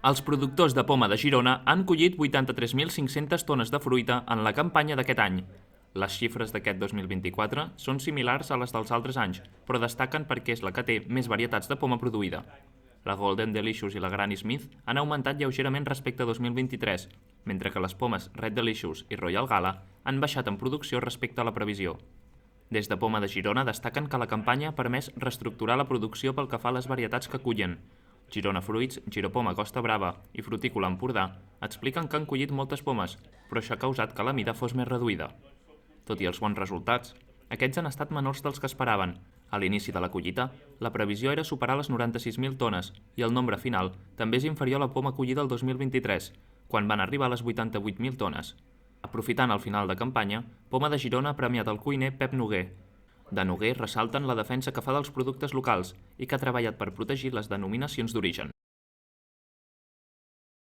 Els productors de poma de Girona han collit 83.500 tones de fruita en la campanya d'aquest any. Les xifres d'aquest 2024 són similars a les dels altres anys, però destaquen perquè és la que té més varietats de poma produïda. La Golden Delicious i la Granny Smith han augmentat lleugerament respecte a 2023, mentre que les pomes Red Delicious i Royal Gala han baixat en producció respecte a la previsió. Des de Poma de Girona destaquen que la campanya ha permès reestructurar la producció pel que fa a les varietats que cullen. Girona Fruits, Giropoma Costa Brava i Frutícola Empordà expliquen que han collit moltes pomes, però això ha causat que la mida fos més reduïda. Tot i els bons resultats, aquests han estat menors dels que esperaven. A l'inici de la collita, la previsió era superar les 96.000 tones i el nombre final també és inferior a la poma collida el 2023, quan van arribar a les 88.000 tones. Aprofitant el final de campanya, Poma de Girona ha premiat el cuiner Pep Noguer. De Noguer ressalten la defensa que fa dels productes locals i que ha treballat per protegir les denominacions d'origen.